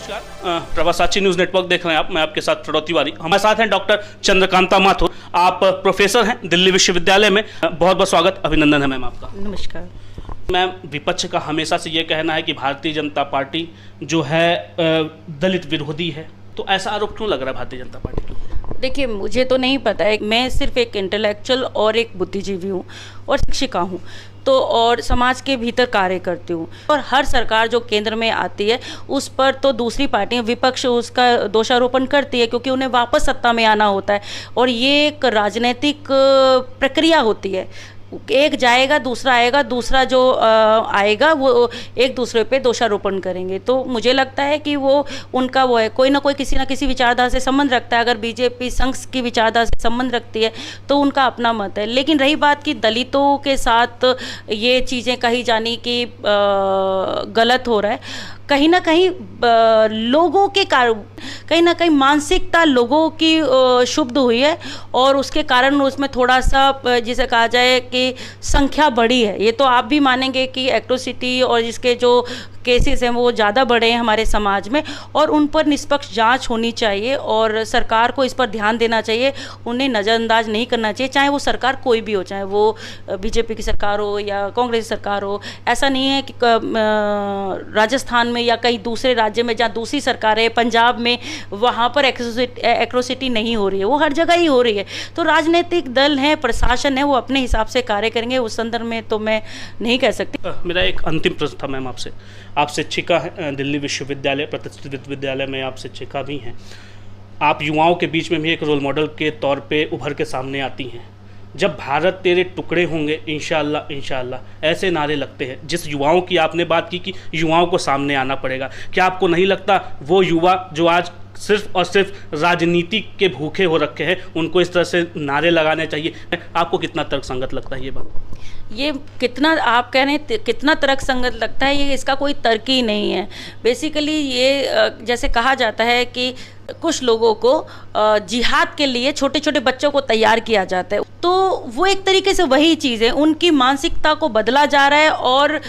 नमस्कार, प्रवास साक्षी news network देख रहे हैं आप। मैं आपके साथ प्रणव तिवारी। हमारे साथ हैं डॉक्टर चंद्रकांता माथुर। आप प्रोफेसर हैं दिल्ली विश्वविद्यालय में। बहुत बहुत स्वागत, अभिनंदन है मैम आपका। नमस्कार मैम, विपक्ष का हमेशा से ये कहना है कि भारतीय जनता पार्टी जो है दलित विरोधी है, तो ऐसा आरोप क्यों लग रहा है भारतीय जनता पार्टी को? देखिए, मुझे तो नहीं पता है। मैं सिर्फ एक इंटेलेक्चुअल और एक बुद्धिजीवी हूँ और शिक्षिका हूँ, तो और समाज के भीतर कार्य करती हूँ। और हर सरकार जो केंद्र में आती है उस पर तो दूसरी पार्टियां, विपक्ष उसका दोषारोपण करती है, क्योंकि उन्हें वापस सत्ता में आना होता है और ये एक राजनीतिक प्रक्रिया होती है। एक जाएगा, दूसरा आएगा, दूसरा जो आएगा वो एक दूसरे पे दोषारोपण करेंगे। तो मुझे लगता है कि वो उनका वो है, कोई ना कोई किसी ना किसी विचारधारा से संबंध रखता है। अगर बीजेपी संघ की विचारधारा से संबंध रखती है तो उनका अपना मत है। लेकिन रही बात कि दलितों के साथ ये चीज़ें कही जानी कि गलत हो रहा है, कहीं ना कहीं लोगों के कारण, कहीं ना कहीं मानसिकता लोगों की शुद्ध हुई है और उसके कारण उसमें थोड़ा सा जिसे कहा जाए कि संख्या बढ़ी है। ये तो आप भी मानेंगे कि एट्रोसिटी और इसके जो केसेस हैं वो ज़्यादा बढ़े हैं हमारे समाज में, और उन पर निष्पक्ष जांच होनी चाहिए और सरकार को इस पर ध्यान देना चाहिए। उन्हें नज़रअंदाज नहीं करना चाहिए, चाहे वो सरकार कोई भी हो, चाहे वो बीजेपी की सरकार हो या कांग्रेस की सरकार हो। ऐसा नहीं है कि राजस्थान में या कहीं दूसरे राज्य में जहाँ दूसरी सरकार है, पंजाब में, वहाँ पर एट्रोसिटी नहीं हो रही है, वो हर जगह ही हो रही है। तो राजनीतिक दल हैं, प्रशासन है, वो अपने हिसाब से कार्य करेंगे। उस संदर्भ में तो मैं नहीं कह सकती। मेरा एक अंतिम प्रश्न था मैम आपसे। आप शिक्षिका हैं, दिल्ली विश्वविद्यालय, प्रतिष्ठित विश्वविद्यालय में आप शिक्षिका भी हैं। आप युवाओं के बीच में भी एक रोल मॉडल के तौर पे उभर के सामने आती हैं। जब भारत तेरे टुकड़े होंगे इंशाअल्लाह इंशाअल्लाह ऐसे नारे लगते हैं, जिस युवाओं की आपने बात की कि युवाओं को सामने आना पड़ेगा, क्या आपको नहीं लगता वो युवा जो आज सिर्फ और सिर्फ राजनीति के भूखे हो रखे हैं, उनको इस तरह से नारे लगाने चाहिए? आपको कितना तर्कसंगत लगता है ये बात? ये कितना आप कह रहे हैं कितना तर्क संगत लगता है, ये इसका कोई तर्क ही नहीं है। बेसिकली ये जैसे कहा जाता है कि कुछ लोगों को जिहाद के लिए छोटे छोटे बच्चों को तैयार किया जाता है, तो वो एक तरीके से वही चीज़ है। उनकी मानसिकता को बदला जा रहा है और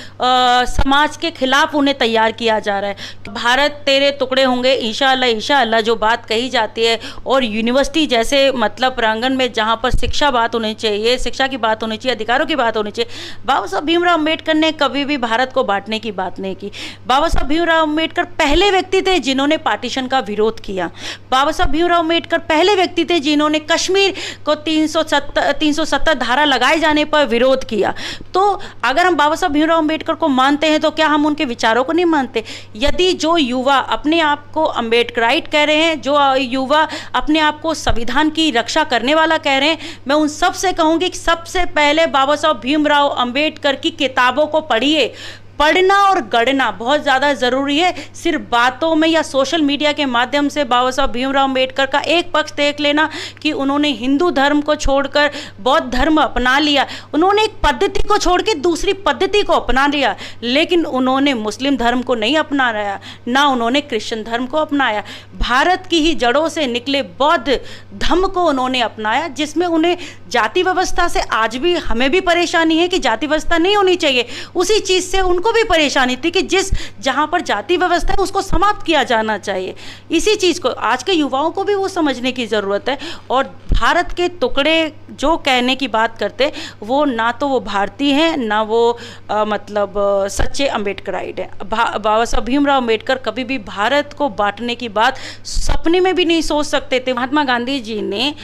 समाज के खिलाफ उन्हें तैयार किया जा रहा है। भारत तेरे टुकड़े होंगे इंशाअल्लाह इंशाअल्लाह जो बात कही जाती है, और यूनिवर्सिटी जैसे मतलब प्रांगण में जहाँ पर शिक्षा बात होनी चाहिए, शिक्षा की बात होनी चाहिए, अधिकारों की बात होनी चाहिए। बाबा साहब भीमराव अम्बेडकर ने कभी भी भारत को बांटने की बात नहीं की। बाबा साहब भीमराव अम्बेडकर पहले व्यक्ति थे जिन्होंने पार्टीशन का विरोध किया। बाबा साहब भीमराव अम्बेडकर पहले व्यक्ति थे जिन्होंने कश्मीर को 370 धारा लगाए जाने पर विरोध किया। तो अगर हम बाबा साहब भीमराव अम्बेडकर को मानते हैं तो क्या हम उनके विचारों को नहीं मानते? यदि जो युवा अपने आप को अम्बेडकराइट कह रहे हैं, जो युवा अपने आप को संविधान की रक्षा करने वाला कह रहे हैं, मैं उन सब से कहूँगी कि सबसे पहले बाबा साहब भीमराव अम्बेडकर की किताबों को पढ़िए। पढ़ना और गढ़ना बहुत ज़्यादा ज़रूरी है। सिर्फ बातों में या सोशल मीडिया के माध्यम से बाबा साहब भीमराव अम्बेडकर का एक पक्ष देख लेना कि उन्होंने हिंदू धर्म को छोड़कर बौद्ध धर्म अपना लिया, उन्होंने एक पद्धति को छोड़ के दूसरी पद्धति को अपना लिया, लेकिन उन्होंने मुस्लिम धर्म को नहीं अपनाया, ना उन्होंने क्रिश्चियन धर्म को अपनाया। भारत की ही जड़ों से निकले बौद्ध धर्म को उन्होंने अपनाया, जिसमें उन्हें जाति व्यवस्था से आज भी हमें भी परेशानी है कि जाति व्यवस्था नहीं होनी चाहिए। उसी चीज़ से उनको भी परेशानी थी कि जहां पर जाति व्यवस्था है उसको समाप्त किया जाना चाहिए। इसी चीज़ को आज के युवाओं को भी वो समझने की ज़रूरत है। और भारत के टुकड़े जो कहने की बात करते, वो ना तो वो भारतीय हैं, ना वो मतलब सच्चे अम्बेडकराइट हैं। बाबा साहब भीमराव अम्बेडकर कभी भी भारत को बांटने की बात सपने में भी नहीं सोच सकते थे। महात्मा गांधी जी ने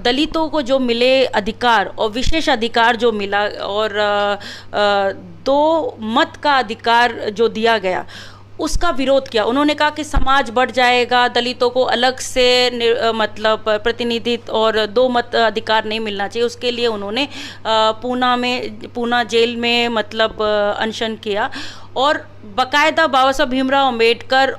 दलितों को जो मिले अधिकार और विशेष अधिकार जो मिला और दो मत का अधिकार जो दिया गया, उसका विरोध किया। उन्होंने कहा कि समाज बढ़ जाएगा, दलितों को अलग से मतलब प्रतिनिधित्व और दो मत अधिकार नहीं मिलना चाहिए। उसके लिए उन्होंने पूना जेल में मतलब अनशन किया, और बाकायदा बाबा साहब भीमराव अम्बेडकर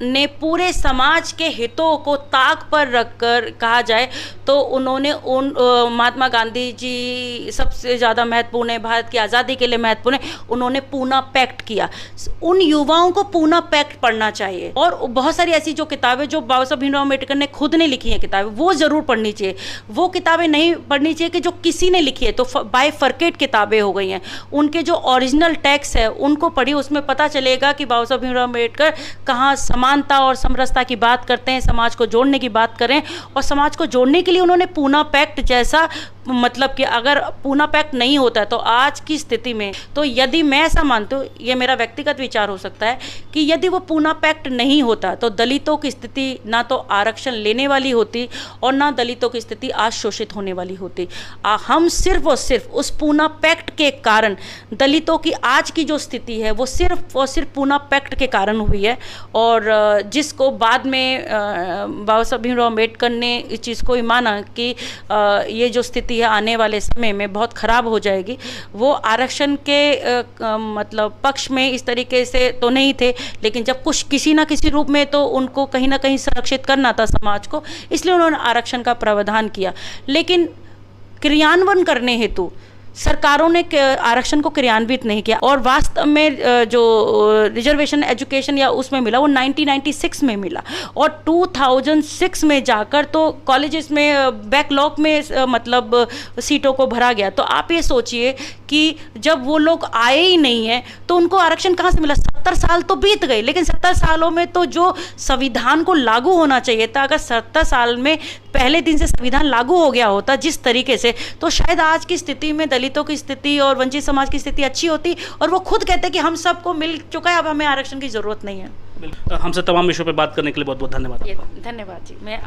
ने पूरे समाज के हितों को ताक पर रखकर कहा जाए तो उन्होंने महात्मा गांधी जी सबसे ज़्यादा महत्वपूर्ण है, भारत की आज़ादी के लिए महत्वपूर्ण है, उन्होंने पूना पैक्ट किया। उन युवाओं को पूना पैक्ट पढ़ना चाहिए और बहुत सारी ऐसी जो किताबें जो बाबा साहब भीमराव अम्बेडकर ने खुद ने लिखी हैं किताबें, वो ज़रूर पढ़नी चाहिए। वो किताबें नहीं पढ़नी चाहिए कि जो किसी ने लिखी है, तो बायफरकेट किताबें हो गई हैं। उनके जो ओरिजिनल टेक्स्ट है उनको पढ़िए, उसमें पता चलेगा कि बाबा साहब भीमराव अम्बेडकर कहाँ समानता और समरसता की बात करते हैं, समाज को जोड़ने की बात करें। और समाज को जोड़ने के लिए उन्होंने पूना पैक्ट जैसा, मतलब कि अगर पूना पैक्ट नहीं होता है तो आज की स्थिति में, तो यदि मैं ऐसा मानती हूँ, ये मेरा व्यक्तिगत विचार हो सकता है कि यदि वो पूना पैक्ट नहीं होता तो दलितों की स्थिति ना तो आरक्षण लेने वाली होती और ना दलितों की स्थिति आज शोषित होने वाली होती। हम सिर्फ और सिर्फ उस पूना पैक्ट के कारण दलितों की आज की जो स्थिति है वो सिर्फ और सिर्फ पूना पैक्ट के कारण हुई है। और जिसको बाद में बाबा साहब भीमराव अम्बेडकर ने इस चीज़ को ही माना कि ये जो स्थिति है आने वाले समय में बहुत ख़राब हो जाएगी। वो आरक्षण के मतलब पक्ष में इस तरीके से तो नहीं थे, लेकिन जब कुछ किसी ना किसी रूप में तो उनको कहीं ना कहीं संरक्षित करना था समाज को, इसलिए उन्होंने आरक्षण का प्रावधान किया। लेकिन क्रियान्वयन करने हेतु सरकारों ने आरक्षण को क्रियान्वित नहीं किया और वास्तव में जो रिजर्वेशन एजुकेशन या उसमें मिला वो 1996 में मिला और 2006 में जाकर तो कॉलेजेस में बैकलॉग में मतलब सीटों को भरा गया। तो आप ये सोचिए कि जब वो लोग आए ही नहीं हैं तो उनको आरक्षण कहाँ से मिला। 70 साल तो बीत गए, लेकिन 70 सालों में तो जो संविधान को लागू होना चाहिए था, अगर 70 साल में पहले दिन से संविधान लागू हो गया होता जिस तरीके से, तो शायद आज की स्थिति में दलितों की स्थिति और वंचित समाज की स्थिति अच्छी होती। और वो खुद कहते हैं कि हम सबको मिल चुका है, अब हमें आरक्षण की जरूरत नहीं है। हमसे तमाम विषयों पर बात करने के लिए बहुत बहुत धन्यवाद। धन्यवाद जी। मैं